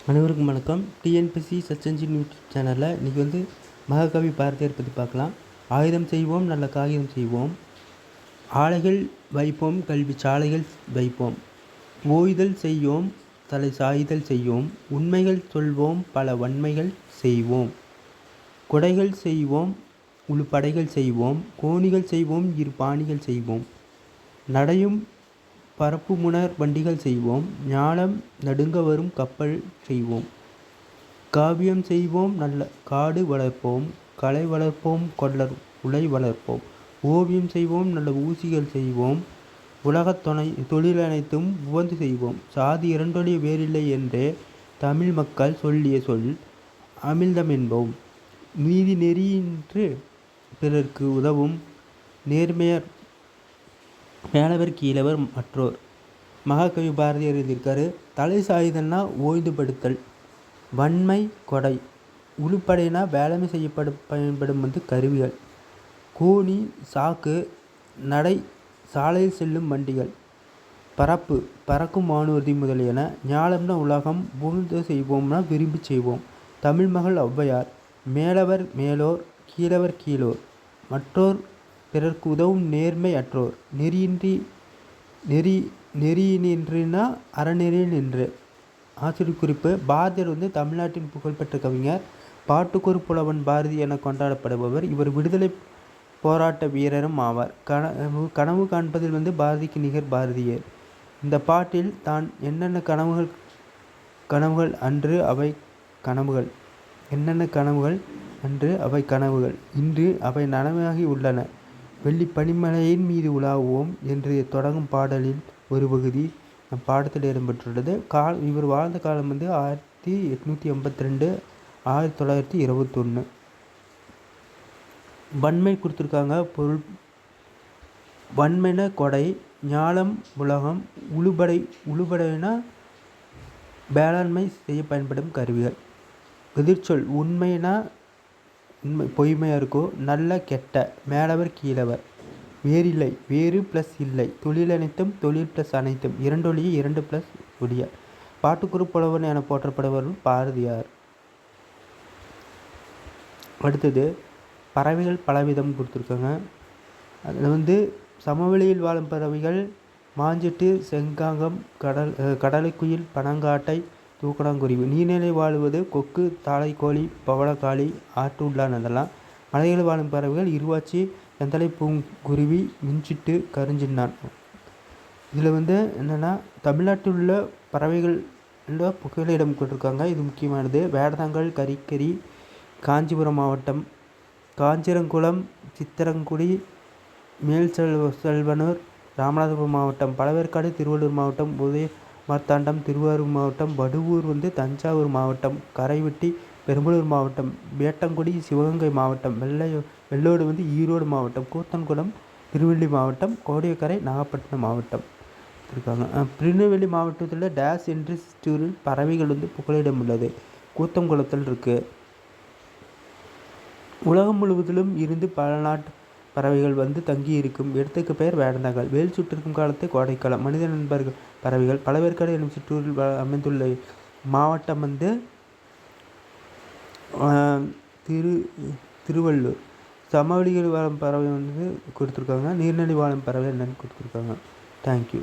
அனைவருக்கும் வணக்கம். TNPSC search engine YouTube சேனலில் இன்றைக்கி மகாகவி பாரதியார் பற்றி பார்க்கலாம். ஆயுதம் செய்வோம், நல்ல காகிதம் செய்வோம், ஆலைகள் வைப்போம், கல்வி சாலைகள் வைப்போம், ஓய்தல் செய்யோம், தலை சாய்தல் செய்யோம், உண்மைகள் சொல்வோம், பல வன்மைகள் செய்வோம், கொடைகள் செய்வோம், உழுப்படைகள் செய்வோம், கோணிகள் செய்வோம், இரு பாணிகள் செய்வோம், நடையும் பரப்புமுனர் வண்டிகள் செய்வோம், ஞாலம் நடுங்க வரும் கப்பல் செய்வோம், காவியம் செய்வோம், நல்ல காடு வளர்ப்போம், கலை வளர்ப்போம், கொள்ளர் உலை வளர்ப்போம், ஓவியம் செய்வோம், நல்ல ஊசிகள் செய்வோம், உலகத் தொழில் அனைத்தும் உவந்து செய்வோம், சாதி இரண்டொழிய வேறில்லை என்றே தமிழ் மக்கள் சொல்லிய சொல் அமிழ்தம் என்போம், நீதி நெறியின்று பிறர்க்கு உதவும் நேர்மையர் மேலவர் கீழவர் மற்றோர். மகாகவி பாரதியார் எழுதியிருக்காரு. தலை சாயுதல்னா ஓய்ந்துபடுத்தல், வன்மை கொடை, உழுப்படைனா வேளாண்மை பயன்படும் கருவிகள், கோணி சாக்கு, நடை சாலையில் செல்லும் வண்டிகள், பரப்பு பறக்கும் வானூர்தி முதலியன, ஞாலம்னா உலகம், புகுந்து செய்வோம்னா விரும்பி செய்வோம், தமிழ் மகள் ஔவையார், மேலவர் மேலோர், கீழவர் கீழோர், மற்றோர் பிறர்க்கு உதவும் நேர்மை அற்றோர், நெறியினின்றுனா அறநெறியில் நின்று. ஆசிரியர் குறிப்பு: பாரதியார் தமிழ்நாட்டின் புகழ்பெற்ற கவிஞர், பாட்டுக்கொரு புலவன் பாரதி என கொண்டாடப்படுபவர். இவர் விடுதலை போராட்ட வீரரும் ஆவார். கனவு காண்பதில் பாரதிக்கு நிகர் பாரதியே. இந்த பாட்டில் தான் என்னென்ன கனவுகள் அன்று அவை கனவுகள், என்னென்ன கனவுகள் அன்று அவை கனவுகள், இன்று அவை நனவாகி உள்ளன, வெள்ளி பனிமலையின் மீது உலாவுவோம் என்று தொடங்கும் பாடலில் ஒரு பகுதி நம் பாடத்தில் இடம்பெற்றுள்ளது. இவர் வாழ்ந்த காலம் 1882 1921. வன்மை கொடுத்துருக்காங்க. பொருள்: வன்மைனா கொடை, ஞாலம் உலகம், உழுபடைனா வேளாண்மை செய்ய பயன்படும் கருவிகள். எதிர்ச்சொல்: உண்மைனா பொய்மையாக இருக்கும், நல்ல கெட்ட, மேலவர் கீழவர், வேறில்லை வேறு ப்ளஸ் இல்லை, தொழில் அனைத்தும் தொழில் ப்ளஸ் அனைத்தும், இரண்டொழிய இரண்டு ப்ளஸ் ஒழிய. பாட்டுக்குறு புலவன் என போற்றப்படுவர் பாரதியார். அடுத்தது பறவைகள் பலவிதம் கொடுத்துருக்காங்க. அதில் சமவெளியில் வாழும் பறவைகள் மாஞ்சிட்டு, செங்காகம், கடலைக்குயில், பனங்காட்டை, தூக்கணாங்குருவி. நீர்நிலை வாழுவது கொக்கு, தாழைக்கோழி, பவளக்காளி, ஆற்று உள்ளான். அதெல்லாம் மலைகளில் வாழும் பறவைகள் இருவாச்சி, செந்தலை பூங்குருவி, மின்சிட்டு, கருஞ்சின்னான். இதில் என்னென்னா தமிழ்நாட்டில் உள்ள பறவைகள் புகலிடம் கொண்டிருக்காங்க. இது முக்கியமானது. வேடந்தாங்கல், கரிக்கரி, காஞ்சிபுரம் மாவட்டம், காஞ்சிரங்குளம், சித்திரங்குடி, மேல்செல்வனூர், ராமநாதபுரம் மாவட்டம், பழவேற்காடு, திருவள்ளூர் மாவட்டம், மார்த்தாண்டம், திருவாரூர் மாவட்டம், வடுவூர் தஞ்சாவூர் மாவட்டம், கரைவெட்டி பெரம்பலூர் மாவட்டம், வேட்டங்குடி சிவகங்கை மாவட்டம், வெள்ளோடு ஈரோடு மாவட்டம், கூத்தன்குளம் திருவள்ளி மாவட்டம், கோடியக்கரை நாகப்பட்டினம் மாவட்டம் இருக்காங்க. திருநெல்வேலி மாவட்டத்தில் டேஸ் என்ற சிற்றூரில் பறவைகள் புகலிடம் உள்ளது. கூத்தன்குளத்தில் இருக்குது. உலகம் முழுவதிலும் இருந்து பல நாட்டு பறவைகள் தங்கி இருக்கும் இடத்துக்கு பெயர் வேடந்தாங்கல். வேல் சுற்றிருக்கும் காலத்தை கோடைக்காலம். மனித நண்பர்கள் பறவைகள். பழவேற்காடு எனும் சிற்றூரில் அமைந்துள்ள மாவட்டம் திருவள்ளூர். சமவெளிகள் வாழும் பறவை கொடுத்துருக்காங்க. நீர்நிலை வாழும் பறவை என்னன்னு கொடுத்துருக்காங்க. தேங்க்யூ.